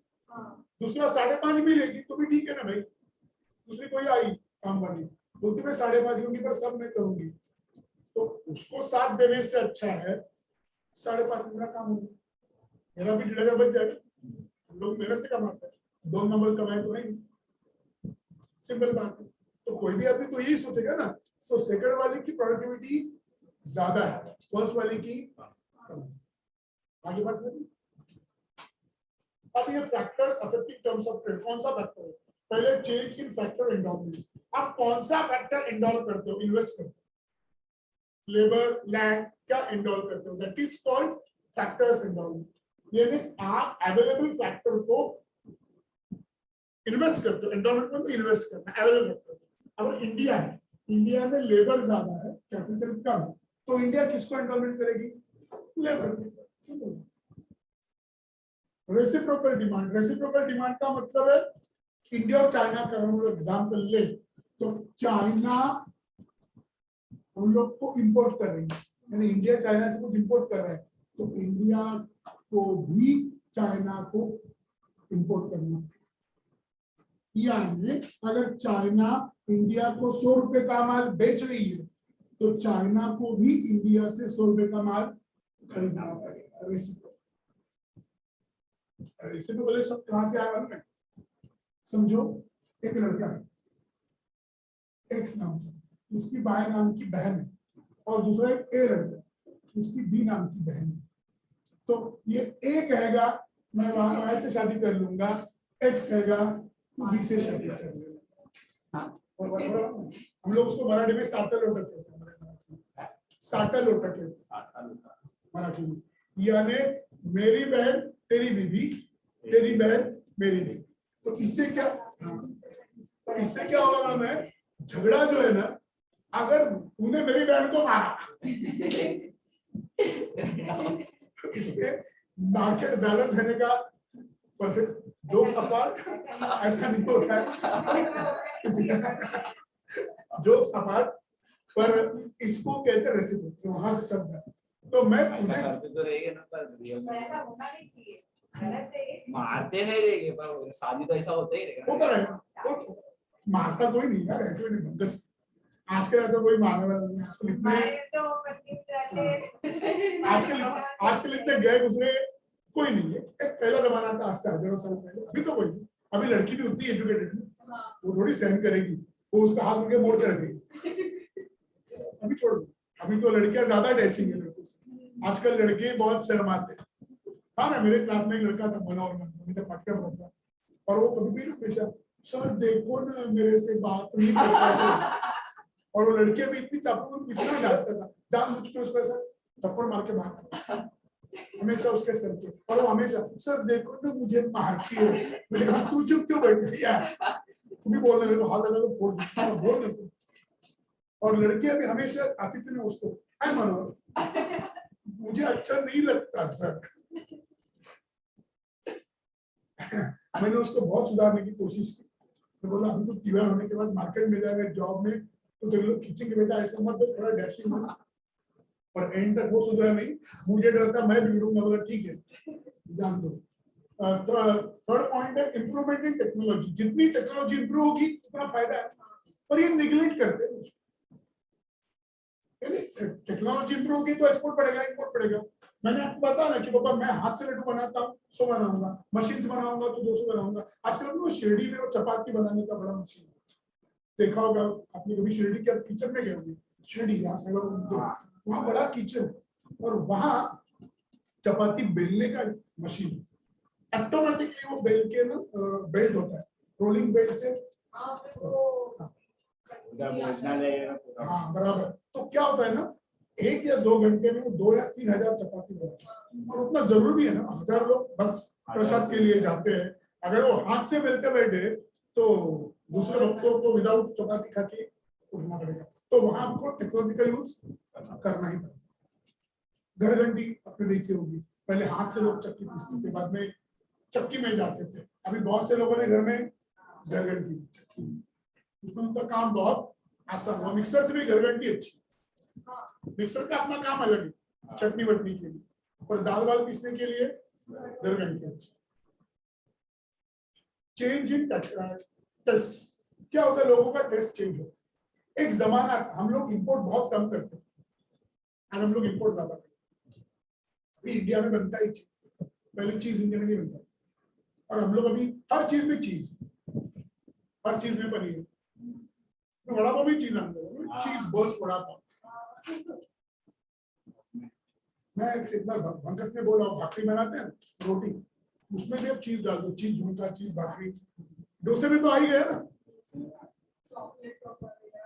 दूसरा 5.5 भी लेगी तो भी ठीक है ना भाई। दूसरी कोई आई काम वाली बोलती मैं 5.5 लूंगी पर सब मैं करूंगी, तो उसको 7 देने से अच्छा है 5.5 मेरा काम होगा, मेरा भी 1,500 बच जाएगा। हम लोग मेहनत से कमाते हैं, 2 नंबर कमाए तो नहीं। सिंपल बात है। तो कोई भी आदमी तो यही सोचेगा ना, सो सेकंड वाले की प्रोडक्टिविटी ज्यादा है, फर्स्ट वाले की कम। आगे बात करें। अब ये factors affecting terms of trade, कौन सा फैक्टर है? पहले चेंज इन फैक्टर एंडोलमेंट। आप कौन सा फैक्टर एंडोल करते हो? इन्वेस्ट करते हो, लेबर, लैंड, क्या एंडोल करते हो? That is called factors endowment. यानी आप अवेलेबल फैक्टर को इन्वेस्ट करते हो। एंडोलमेंट में इन्वेस्ट करना, अवेलेबल फैक्टर। अब इंडिया है, इंडिया में लेबर ज्यादा है, कैपिटल कम है, तो इंडिया किसको एंडोलमेंट करेगी? Labour. Reciprocal demand. Reciprocal demand का मतलब है इंडिया और चाइना का हम लोग एग्जाम्पल ले, तो चाइना हम लोग को इंपोर्ट कर रही है, यानी इंडिया चाइना से कुछ इंपोर्ट कर रहा है, तो इंडिया को भी चाइना को इंपोर्ट करना। यानी अगर चाइना इंडिया को 100 रुपए का माल बेच रही है, तो चाइना को भी इंडिया से 100 रुपए का माल खरीदना पड़ेगा। रेसिप्रोकल सब कहां से आया? समझो, एक लड़का है, एक्स नाम का, उसकी बाय नाम की बहन है, और दूसरा एक ए लड़का, उसकी बी नाम की बहन है। तो ये ए कहेगा मैं वहां वाई से शादी कर लूंगा, एक्स कहेगा तू बी से शादी कर लेगा। और हम लोग उसको मराठी में साटल लोटक कहते हैं, साटल लोटक कहते हैं मराठी में। यानी मेरी बहन तेरी बीबी, तेरी बहन मेरी बीबी। तो इससे क्या, तो इससे क्या होगा मैं, झगड़ा जो है ना, अगर तूने मेरी बहन को मारा तो इसमें मार्केट बैलेंस रहने का परफेक्ट जोक्स अपार्ट, ऐसा नहीं होता है जोक्स अपार्ट, पर इसको कहते हैं रेसिप्रोकल, वहां से शब्द है। तो मैं ऐसा तुझे करते तो रहेंगे ना, पर रियल तो ऐसा होना नहीं चाहिए, गलत है ये। मारते नहीं रहेंगे, पर शादी तो ऐसा होता ही रहेगा। होता रहेगा, वो मारता कोई नहीं यार, ऐसे भी नहीं बस, आजकल ऐसा कोई मारने वाला नहीं है। आजकल इतने मारे तो 25 साल आजकल इतने गए गुजरे कोई नहीं है। एक पहला जमाना था, आज से हजारों साल पहले, अभी तो कोई नहीं। अभी लड़की भी उतनी एजुकेटेड है, वो थोड़ी सहन करेगी, वो उसका हाथ उनके मोड़ के रखेगी। अभी छोड़ दो, अभी तो लड़कियां ज्यादा डैशिंग है लड़कों से, आजकल लड़के बहुत शर्माते हैं। हाँ ना, मेरे क्लास में एक लड़का था मनोहर, तो पटका पड़ता, और वो कभी भी हमेशा सर देखो ना मेरे से बात नहीं करता, और वो लड़के भी इतनी चापू इतना डांटता था, जानबूझ के उसको ऐसा थप्पड़ मार के मारता हमेशा उसके सर पे, और वो हमेशा सर देखो ना मुझे मारती है, मैंने कहा तू चुप क्यों बैठ गई यार, तू भी बोलने लगे, हाथ लगा तो बोल देते। और लड़कियां भी हमेशा आती थी ना उसको, आई मनोहर मुझे अच्छा नहीं लगता सर। मैंने उसको बहुत सुधारने की कोशिश की, मैं बोला अभी तो टीवा होने के बाद मार्केट में जाएगा जॉब में, तो तेरे लोग खींचेंगे बेटा, ऐसा मत दो, थोड़ा डैशिंग हो। पर एंड तक वो सुधरा नहीं, मुझे डर था मैं बिगड़ूंगा, बोला ठीक है जान दो। थर्ड पॉइंट है इंप्रूवमेंट इन टेक्नोलॉजी, जितनी टेक्नोलॉजी इंप्रूव होगी उतना फायदा है, पर ये निगलेक्ट करते हैं। टेक्नोलॉजी इंप्रूव होगी तो एक्सपोर्ट बढ़ेगा, इंपोर्ट बढ़ेगा। मैंने आपको बताया ना कि पापा मैं हाथ से लड्डू बनाता हूँ 100 बनाऊंगा, मशीन से बनाऊंगा तो 200 बनाऊंगा। आजकल वो शिरडी में वो चपाती बनाने का बड़ा मशीन है, देखा होगा आपने कभी शिरडी के किचन में गए होंगे, शिरडी यहाँ से वहाँ बड़ा किचन, और वहाँ चपाती बेलने का मशीन ऑटोमेटिकली वो बेल के ना बेल्ट होता है, रोलिंग बेल्ट से। हाँ बराबर। तो क्या होता है ना, 1 या 2 घंटे में 2 या 3 हजार चपाती बनाते हैं, और उतना जरूरी भी है ना, 1000 लोग बस प्रसाद के लिए जाते हैं। अगर वो हाथ से बेलते बैठे तो दूसरे भक्तों को विदाउट चपाती खा के उठना पड़ेगा, तो वहां आपको टेक्नोलॉजिकल यूज करना ही पड़ेगा। घर घंटी आपने देखी होगी, पहले हाथ से लोग चक्की पीसते थे, बाद में चक्की में जाते थे। अभी बहुत से लोगों ने घर में घर घंटी चक्की, उसमें उनका काम बहुत आसान हुआ। मिक्सर से भी घर घंटी अच्छी, मिक्सर का अपना काम अलग है चटनी वटनी के लिए, पर दाल वाल पीसने के लिए घर घंटी अच्छी। चेंज इन टेस्ट, क्या होता है, लोगों का टेस्ट चेंज होता है। एक जमाना था हम लोग इंपोर्ट बहुत कम करते थे, आज हम लोग इंपोर्ट ज्यादा करते हैं। अभी इंडिया में बनता ही पहले चीज इंडिया में नहीं बनता, और हम लोग अभी हर चीज में चीज, हर चीज में पनीर, वड़ा पाव भी चीज आने लगा, चीज बस वड़ा पाव। मैं एक बार भंकस ने बोला भाकरी बनाते हैं रोटी, उसमें भी अब चीज डाल दो, चीज झुमका, चीज भाकरी। डोसे में तो आ ही गया ना,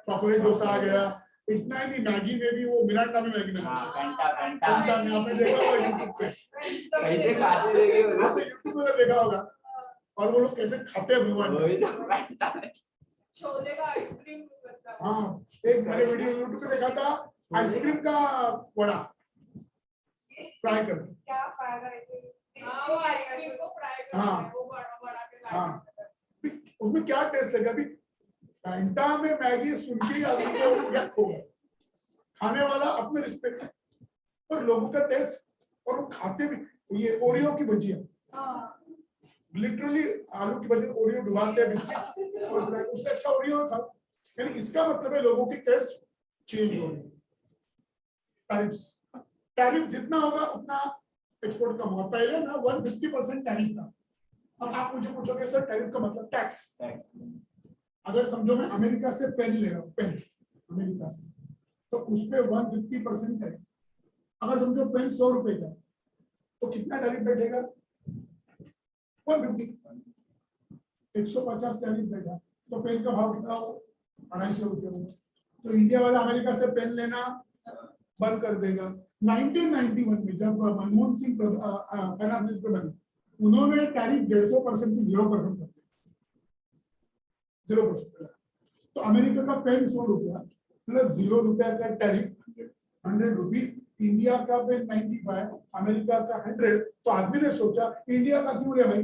चॉकलेट डोसा आ गया। इतना ही नहीं, मैगी में भी वो मिरांडा में मैगी घंटा में आपने देखा होगा यूट्यूब पे, कैसे खाते रहेंगे यूट्यूब पे देखा होगा, और वो लोग कैसे खाते हैं भगवान। छोले का आइसक्रीम बनता है। हाँ, एक मैंने वीडियो यूट्यूब पे देखा था, आइसक्रीम का वड़ा फ्राई कर, क्या फायदा है? वो आइसक्रीम को फ्राई करते हाँ। हैं, वो बड़ा के लाइट हाँ, उसमें क्या टेस्ट लगा अभी, घंटा में मैगी सुन के ही आदमी को यक हो गया। खाने वाला अपने रिस्पेक्ट, पर लोगों का टेस्ट, और वो खाते भी। ये ओरियो की भजिया, लिटरली आलू की भजिया ओरियो डुबाते हैं बिस्किट, और उससे अच्छा ओरियो था। यानी इसका मतलब है लोगों की टेस्ट चेंज हो रही है। टैरिफ जितना होगा उतना एक्सपोर्ट कम होगा। पहले ना 150% टैरिफ था, अब आप मुझे पूछोगे सर टैरिफ का मतलब टैक्स, अगर समझो मैं अमेरिका से पेन ले रहा हूँ, पेन अमेरिका से, तो उस पे 150% है। अगर समझो पेन 100 रुपए का, तो कितना टैरिफ बैठेगा? 150, 150 टैरिफ बैठा, तो पेन का भाव कितना होगा? 250 रुपये होगा। तो इंडिया वाला अमेरिका से पेन लेना बंद कर देगा। 1991 में जब मनमोहन सिंह फाइनेंस मिनिस्टर बने, उन्होंने टैरिफ 150% से 0% कर दिया, 0%। तो अमेरिका का पेन 100 रुपया प्लस 0 रुपया का टैरिफ 100 रुपीज, इंडिया का पेन 95, अमेरिका का 100। तो आदमी ने सोचा इंडिया का क्यों ले भाई,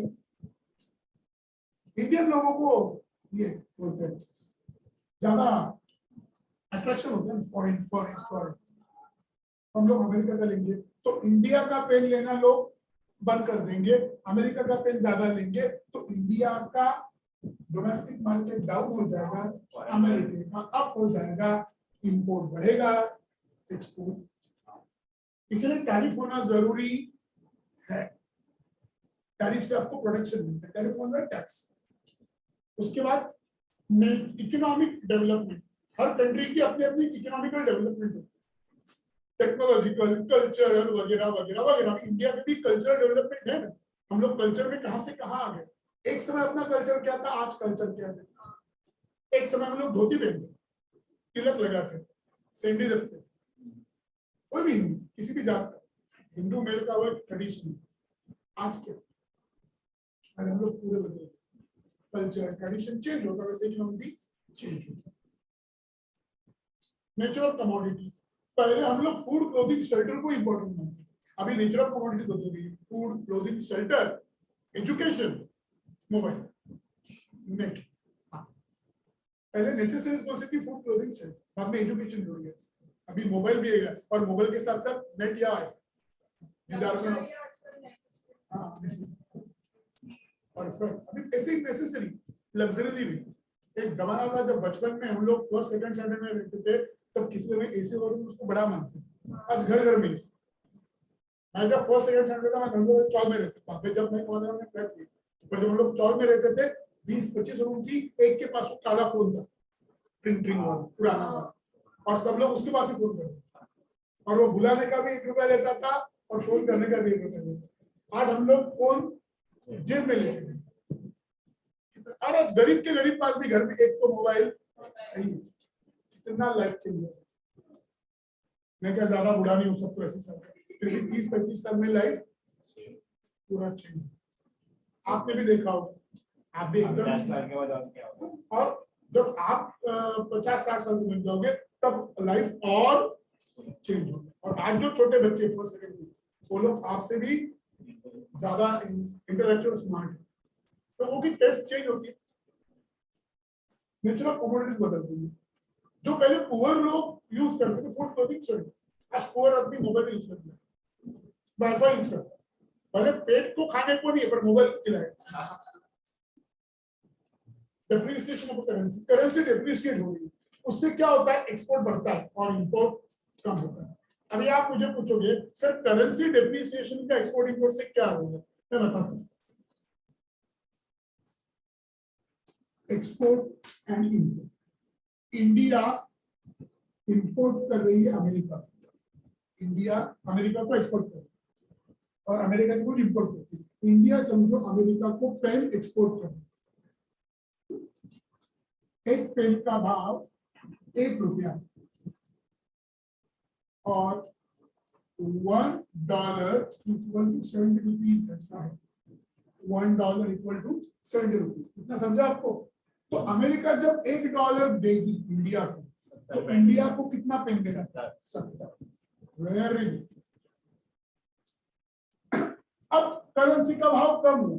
इंडियन लोगों को ये बोलते हैं ज्यादा अट्रैक्शन होता है फॉरेन फॉरेन, हम लोग अमेरिका का लेंगे, तो इंडिया का पेन लेना लोग बंद कर देंगे, अमेरिका का पेन ज्यादा लेंगे, तो इंडिया का डोमेस्टिक मार्केट डाउन हो जाएगा, अमेरिका का अप हो जाएगा, इंपोर्ट बढ़ेगा, एक्सपोर्ट। इसलिए टैरिफ होना जरूरी है। टैरिफ से आपको प्रोटेक्शन मिलता है, टैरिफ होना है टैक्स। उसके बाद इकोनॉमिक डेवलपमेंट, हर कंट्री की अपनी अपनी इकोनॉमिकल डेवलपमेंट है, टेक्नोलॉजिकल, कल्चरल वगैरह वगैरह वगैरह। इंडिया में भी कल्चरल डेवलपमेंट है ना, हम लोग कल्चर में कहां से कहां आ गए। एक समय अपना कल्चर क्या था, आज कल्चर क्या है। एक समय हम लोग धोती पहनते, तिलक लगाते, सेंडी रखते, कोई भी हिंदू, किसी भी जात का, हिंदू मेल का वो ट्रेडिशन। आज क्या, और हम लोग पूरे बदले, कल्चर ट्रेडिशन चेंज होता है, वैसे इकोनॉमी भी चेंज होता है। नेचुरल कमोडिटीज, पहले हम लोग फूड क्लोथिंग शेल्टर को इंपॉर्टेंट मानते, अभी नेचुरल कमोडिटीज बदल गई। Food clothing shelter, education, mobile, net. पहले नेसेसरीज कौन सी थी? फूड क्लोथिंग शेल्टर, बाद में एजुकेशन जुड़ गया, अभी मोबाइल भी है, और मोबाइल के साथ साथ नेट या है। हाँ, परफेक्ट। अभी बेसिक नेसेसरी, लग्जरी भी। एक जमाना था जब बचपन में हम लोग फर्स्ट सेकंड स्टैंडर्ड में रहते थे, तब किसी में एसी और उसको बड़ा मानते थे। आज घर घर में एसी। मैं जब फर्स्ट सेकंड स्टैंडर्ड था, मैं घर में चौल में रहता था, जब मैं कॉलेज में फ्लैट थी, पर जब हम लोग चौल में रहते थे, 20-25 रूम थी, एक के पास वो काला फोन था, प्रिंटिंग वाला पुराना वाला, और सब लोग उसके पास ही फोन करते, और वो बुलाने का भी 1 रुपया लेता था और फोन करने का भी 1 रुपया लेता। आज हम लोग फोन जेब में लेते हैं, और आज गरीब के गरीब पास भी घर में एक तो मोबाइल है। कितना लाइफ चेंज है। मैं क्या ज्यादा बुढ़ा नहीं हूँ, 70-80 साल का, फिर भी 30-35 साल में लाइफ पूरा चेंज। आपने भी देखा होगा, आप भी एकदम 10 साल के बाद और क्या होगा। और जब आप 50-60 साल के बन जाओगे, तब लाइफ और चेंज होगा। और आज जो छोटे बच्चे फर्स्ट सेकंड, वो लोग आपसे भी ज्यादा इंटेलेक्चुअल स्मार्ट है, तो वो की टेस्ट चेंज होती है, नेचुरल कमोडिटीज बदलती है। जो पहले पुअर लोग यूज करते थे फूड क्लोथिंग शेल्टर, आज पुअर आदमी मोबाइल यूज करते हैं, वाईफाई यूज करते हैं। पहले पेट को खाने को नहीं, पर मोबाइल खिलाए। Depreciation of currency, currency depreciate हो रही है, उससे क्या होता है, एक्सपोर्ट बढ़ता है और इंपोर्ट कम होता है। अभी आप मुझे पूछोगे सर करेंसी डेप्रिसिएशन का एक्सपोर्ट इंपोर्ट से क्या होगा, मैं बताता हूँ। Export and import, India import कर रही है अमेरिका, इंडिया अमेरिका को एक्सपोर्ट कर रही है, और अमेरिका से कुछ इंपोर्ट करती है। इंडिया समझो अमेरिका को पेन एक्सपोर्ट कर रही है, एक पेन का भाव 1 रुपया, और $1 इक्वल टू 70 रुपीज, ऐसा है। $1 इक्वल टू 70 रुपीज, इतना समझा आपको। तो अमेरिका जब $1 देगी इंडिया को, तो इंडिया को कितना पेन देगा? 70। Very good. अब करेंसी का भाव कम हुआ,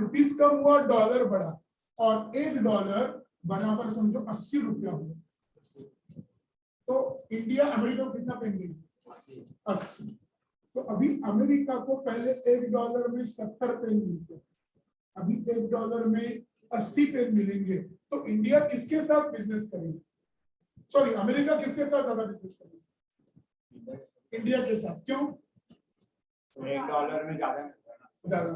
रुपीज कम हुआ, डॉलर बढ़ा, और $1 बराबर समझो 80 रुपया हुआ। तो इंडिया अमेरिका को कितना पेन देगी? 80। तो अभी अमेरिका को पहले $1 में 70 पेन मिलते, अभी $1 में 80 पेन मिलेंगे। तो इंडिया किसके साथ बिजनेस करेगी? सॉरी, अमेरिका किसके साथ ज्यादा बिजनेस करेगी? इंडिया के साथ। क्यों? $1 में ज्यादा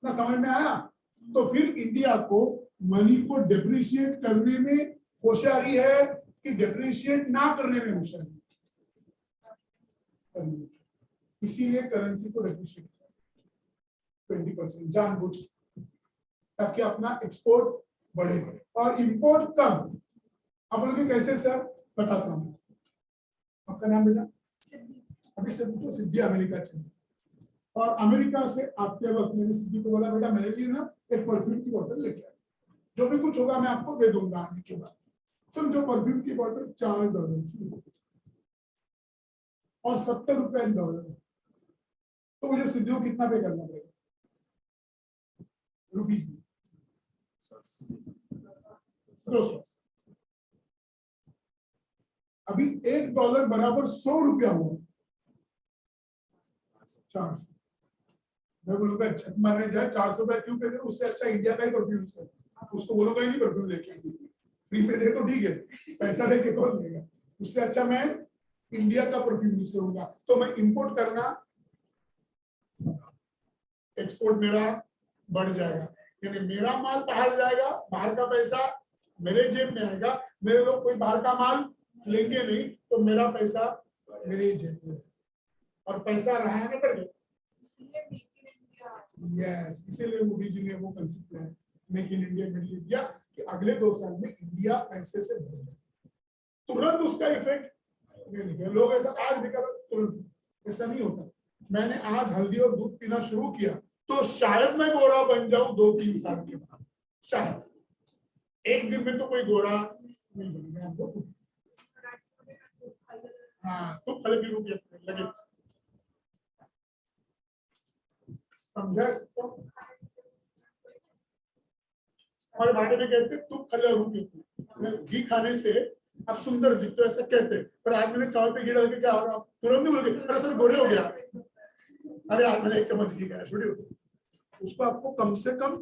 ना समझ में आया? तो फिर इंडिया को मनी को डिप्रिशिएट करने में होशियारी है कि डिप्रिशिएट ना करने में होशियारी है। इसीलिए करेंसी को डिप्रिशिएट 20% जानबूझ के, ताकि अपना एक्सपोर्ट बढ़े और इंपोर्ट कम। आप लोग कैसे सर बताता हूँ। आपका नाम बेटा? अभी सिद्धि अमेरिका चले और अमेरिका से आते वक्त मैंने सिद्धि को बोला बेटा मेरे लिए ना एक परफ्यूम की बोतल लेके आए, जो भी कुछ होगा मैं आपको दे दूंगा आने के बाद। समझो परफ्यूम की बोतल $4 की और $70 तो मुझे सिद्धि को कितना पे करना पड़ेगा रुपीज में? 200। अभी $1 बराबर $100 हुआ। 400। मैं बोलूंगा अच्छा माने जाए 400 रुपया क्यों पे दे, उससे अच्छा इंडिया का ही परफ्यूम है। उसको बोलूंगा ही नहीं परफ्यूम लेके फ्री में दे तो ठीक है, पैसा लेके कौन लेगा। उससे अच्छा मैं इंडिया का परफ्यूम यूज करूंगा। तो मैं इंपोर्ट करना, एक्सपोर्ट मेरा बढ़ जाएगा, यानी मेरा माल बाहर जाएगा, बाहर का पैसा मेरे जेब में आएगा। मेरे लोग कोई बाहर का माल लेंगे नहीं तो मेरा पैसा मेरे जेब में, और पैसा रहा है ना बढ़ यस। इसीलिए मोदी जी ने वो कंसेप्ट है make in India mid India कि अगले 2 साल में इंडिया पैसे से भर जाए। तुरंत उसका इफेक्ट नहीं दिखेगा। लोग ऐसा आज निकल तुरंत, ऐसा नहीं होता। मैंने आज हल्दी और दूध पीना शुरू किया तो शायद मैं गोरा बन जाऊं 2-3 साल के बाद, शायद। एक दिन में तो कोई गोरा नहीं बनेगा आपको। हाँ तो फल की रूप लगे समझा सकते हो। हमारे भाड़े में कहते तू खले रूप घी खाने से आप सुंदर दिखते ऐसा कहते, पर आज मैंने चावल पे घी डाल के क्या हो रहा, तुरंत नहीं बोल गए सर गोरे हो गया। अरे आज मैंने 1 चम्मच घी खाया, छोड़िए उसको। आपको कम से कम